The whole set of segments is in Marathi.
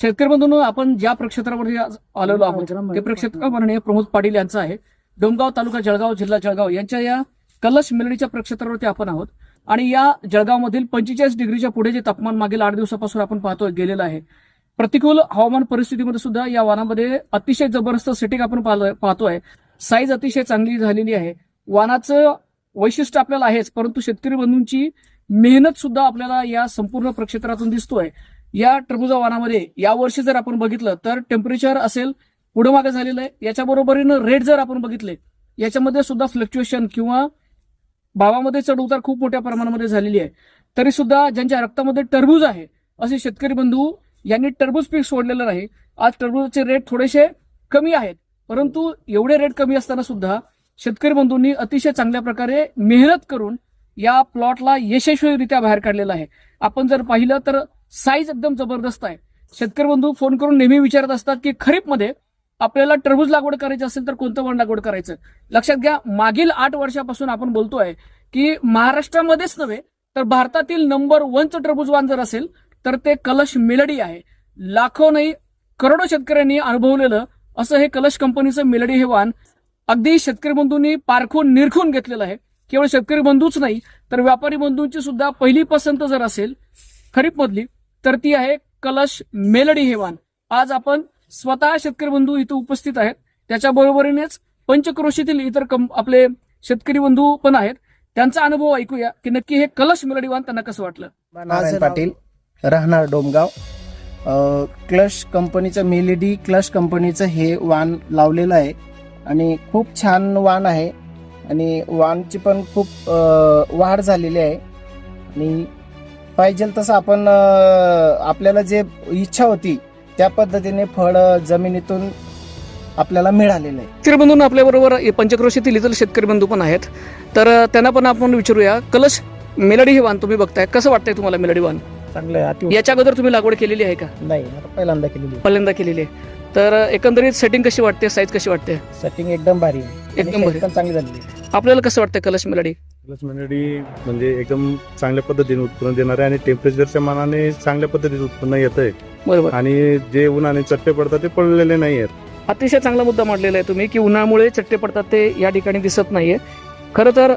शेतकरी बंधूंनो, आपण ज्या प्रक्षेत्रावरती आज आलेलो आहोत ते प्रक्षेत्र माननीय प्रमोद पाटील यांचं आहे. डोमगाव तालुका जळगाव जिल्हा जळगाव यांच्या या कलश मेलडीच्या प्रक्षेत्रावरती आपण आहोत. आणि या जळगावमधील 45 डिग्रीच्या पुढे जे तापमान मागील 8 दिवसापासून आपण पाहतोय गेलेलं आहे. प्रतिकूल हवामान परिस्थितीमध्ये सुद्धा या वाहनामध्ये अतिशय जबरदस्त सेटिंग आपण पाहतोय. साईज अतिशय चांगली झालेली आहे. वाहनाचं वैशिष्ट्य आपल्याला आहेच, परंतु शेतकरी बंधूंची मेहनत सुद्धा आपल्याला या संपूर्ण प्रक्षेत्रातून दिसतोय. या टरबुजा वाहनामध्ये यावर्षी जर आपण बघितलं तर टेम्परेचर असेल पुढे मागे झालेलं आहे. याच्या बरोबरीनं रेट जर आपण बघितले याच्यामध्ये सुद्धा फ्लक्च्युएशन किंवा भावामध्ये चढ उतार खूप मोठ्या प्रमाणामध्ये झालेली आहे. तरी सुद्धा ज्यांच्या रक्तामध्ये टरबूज आहे असे शेतकरी बंधू यांनी टरबूज पीक सोडलेलं नाही. आज टरबूजचे रेट थोडेसे कमी आहेत, परंतु एवढे रेट कमी असताना सुद्धा शेतकरी बंधूंनी अतिशय चांगल्या प्रकारे मेहनत करून या प्लॉटला यशस्वीरित्या बाहेर काढलेला आहे. आपण जर पाहिलं तर साईज एकदम जबरदस्त आहे. शेतकरी बंधू फोन करून नेहमी विचारत असतात की खरीपमध्ये आपल्याला टरबूज लागवड करायची असेल तर कोणतं वाण लागवड करायचं. लक्षात घ्या, मागील 8 वर्षापासून आपण बोलतोय की महाराष्ट्रामध्येच नव्हे तर भारतातील नंबर 1चं टरबूज वाण जर असेल तर ते कलश मेलडी आहे. लाखो नाही करोडो शेतकऱ्यांनी अनुभवलेलं असं हे कलश कंपनीचं मेलडी हे वाण अगदी शेतकरी बंधूंनी पारखून निरखून घेतलेलं आहे. केवळ शेतकरी बंधूच नाही तर व्यापारी बंधूंची सुद्धा पहिली पसंत जर असेल खरीप मधली तर ती आहे कलश मेलडी हे वाण. आज आपण स्वतः शेतकरी बंधू इथं उपस्थित आहेत, त्याच्या बरोबरीनेच पंचक्रोशीतील इतर आपले शेतकरी बंधू पण आहेत. त्यांचा अनुभव ऐकूया की नक्की हे कलश मेलडी वाण त्यांना कसं वाटलं. नारायण पाटील, राहणार डोमगाव. क्लश कंपनीचं मेलडी क्लश कंपनीचं हे वाण लावलेलं आहे आणि खूप छान वाण आहे आणि वाणची पण खूप वाढ झालेली आहे आणि पाहिजे तसं आपण आपल्याला जे इच्छा होती त्या पद्धतीने फळ जमिनीतून आपल्याला मिळालेलं आहे. शेतकरी बंधूंना आपल्या बरोबर पंचक्रोशीतील इतर शेतकरी बंधू पण आहेत, तर त्यांना पण आपण विचारूया. कलश मेलडी हे वाण तुम्ही बघताय, कसं वाटतंय तुम्हाला मेलडी वाण? चांगलं आहे. याच्या अगोदर तुम्ही लागवड केलेली आहे का? नाही, पहिल्यांदा केलेली आहे. तर एकंदरीत सेटिंग कशी वाटते, साईज कशी वाटते? सेटिंग एकदम भारी आहे, एकदम भारी, चांगली झाली. आपल्याला कसं वाटतं कलश मेलडी? कलश मेलडी म्हणजे एकदम चांगल्या पद्धतीने उत्पन्न देणार आहे आणि टेम्परेचरच्या मानाने चांगल्या पद्धतीने उत्पन्न येत आहे. बरोबर. आणि जे उन्हाने चट्टे पडतात ते पडलेले नाही आहेत. अतिशय चांगला मुद्दा मांडलेला आहे तुम्ही की उन्हामुळे चट्टे पडतात ते या ठिकाणी दिसत नाहीये. खरं तर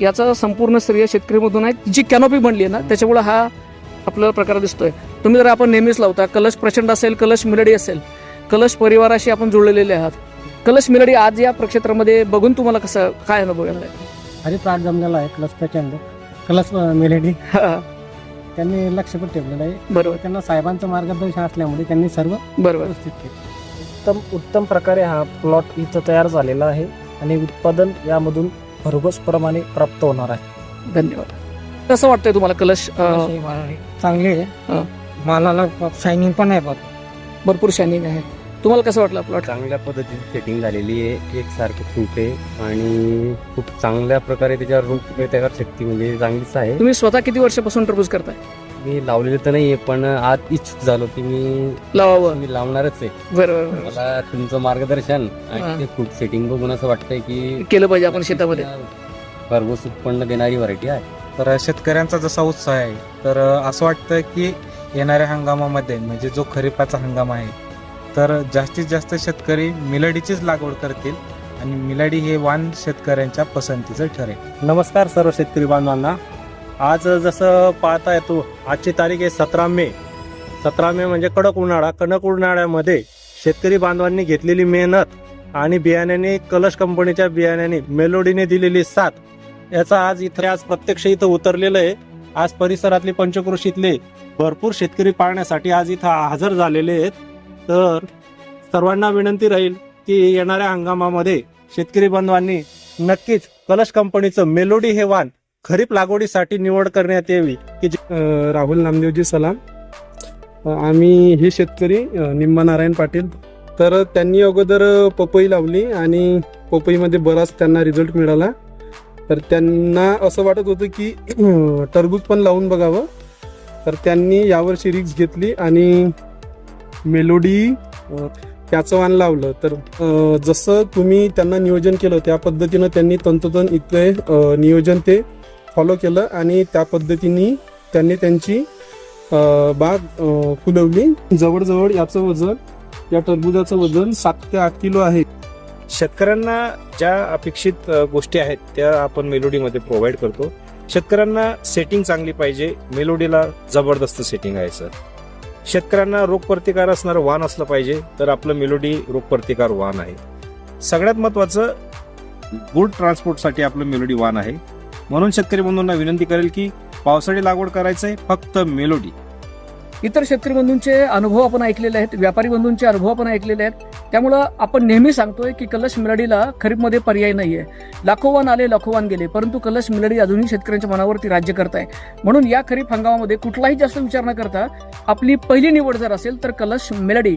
याचा संपूर्ण श्रेय शेतकरीमधून आहे. जी कॅनोपी बनली आहे ना त्याच्यामुळे हा आपल्याला प्रकार दिसतोय. तुम्ही जर आपण नेहमीच लावता कलश प्रचंड असेल, कलश मेलडी असेल, कलश परिवाराशी आपण जुळलेले आहात. कलश मेलडी आज या प्रक्षेत्रामध्ये बघून तुम्हाला कसं काय अनुभव येणार आहे? अरे प्राण जमलेला आहे. कलश प्रचंड, कलश मेलडी त्यांनी लक्ष पण ठेवलेलं आहे. बरोबर. त्यांना साहेबांचं मार्गदर्शन असल्यामुळे त्यांनी सर्व बरोबर व्यवस्थित केलं. उत्तम प्रकारे हा प्लॉट इथं तयार झालेला आहे आणि उत्पादन यामधून भरघोस प्रमाणे प्राप्त होणार आहे. धन्यवाद. कसं वाटतंय तुम्हाला कलश? चांगली आहे, मालाला शायनिंग पण आहे, भरपूर शायनिंग आहे. तुम्हाला कसं वाटलं प्लॉट? चांगल्या पद्धतीने सेटिंग झालेली आहे, एकसारखे फ्रूट आहे आणि खूप चांगल्या प्रकारे त्याच्यावर रूट तयार शक्ती म्हणजे चांगलीच आहे. तुम्ही स्वतः किती वर्षापासून टरबूज करताय? मी लावलेलं तर नाहीये पण आज इच्छुक झालो की मी लावणारच आहे. बरोबर. मला तुमचं मार्गदर्शन आणि ते फ्रूट सेटिंग बघून असं वाटतंय की केलं पाहिजे आपण शेतामध्ये. भरघोस उत्पन्न देणारी व्हरायटी आहे. तर शेतकऱ्यांचा जसा उत्साह आहे तर असं वाटतं की येणाऱ्या हंगामामध्ये म्हणजे जो खरीपाचा हंगाम आहे तर जास्तीत जास्त शेतकरी मिलडीचीच लागवड करतील आणि मिलडी हे वाण शेतकऱ्यांच्या पसंतीचं ठरेल. नमस्कार सर्व शेतकरी बांधवांना. आज जसं पाहता येतो आजची तारीख आहे 17 मे. 17 मे म्हणजे कडक उन्हाळा. कडक उन्हाळ्यामध्ये शेतकरी बांधवांनी घेतलेली मेहनत आणि बियाण्याने कलश कंपनीच्या बियाण्याने मेलोडीने दिलेली साथ याचा आज प्रत्यक्ष इथं उतरलेलं आहे. आज परिसरातले पंचक्रोशीतले भरपूर शेतकरी पाहण्यासाठी आज इथं हजर झालेले आहेत. तर सर्वांना विनंती राहील की येणाऱ्या हंगामामध्ये शेतकरी बांधवांनी नक्कीच कलश कंपनीचं मेलोडी हे वाण खरीप लागवडीसाठी निवड करण्यात यावी. राहुल नामदेवजी सलाम. आम्ही हे शेतकरी निम्मा नारायण पाटील. तर त्यांनी अगोदर पपई लावली आणि पपईमध्ये बराच त्यांना रिझल्ट मिळाला. तर त्यांना असं वाटत होतं की टरबूज पण लावून बघावं. तर त्यांनी यावर्षी रिक्स घेतली आणि मेलोडी त्याचं वाण लावलं. तर जसं तुम्ही त्यांना नियोजन केलं त्या पद्धतीनं त्यांनी तंतोतंत इथले नियोजन ते फॉलो केलं आणि त्या पद्धतीने त्यांनी त्यांची बाग फुलवली. जवळजवळ याचं वजन, या टरबुजाचं वजन 7 ते 8 किलो आहे. शेतकऱ्यांना ज्या अपेक्षित गोष्टी आहेत त्या आपण मेलोडीमध्ये प्रोव्हाइड करतो. शेतकऱ्यांना सेटिंग चांगली पाहिजे, मेलोडीला जबरदस्त सेटिंग आहे सर. शेतकऱ्यांना रोगप्रतिकार असणारं वाण असलं पाहिजे, तर आपलं मेलोडी रोगप्रतिकार वाण आहे. सगळ्यात महत्त्वाचं गुड ट्रान्सपोर्टसाठी आपलं मेलोडी वाण आहे. म्हणून शेतकरी बंधूंना विनंती करेल की पावसाळी लागवड करायचं आहे फक्त मेलोडी. इतर शेतकरी बंधूंचे अनुभव आपण ऐकलेले आहेत, व्यापारी बंधूंचे अनुभव आपण ऐकलेले आहेत. त्यामुळं आपण नेहमी सांगतोय की कलश मेलडीला खरीपमध्ये पर्याय नाहीये. लाखो वाण आले, लाखो वाण गेले, परंतु कलश मेलडी अजूनही शेतकऱ्यांच्या मनावरती राज्य करत आहे. म्हणून या खरीप हंगामामध्ये कुठलाही जास्त विचार न करता आपली पहिली निवड जर असेल तर कलश मेलडी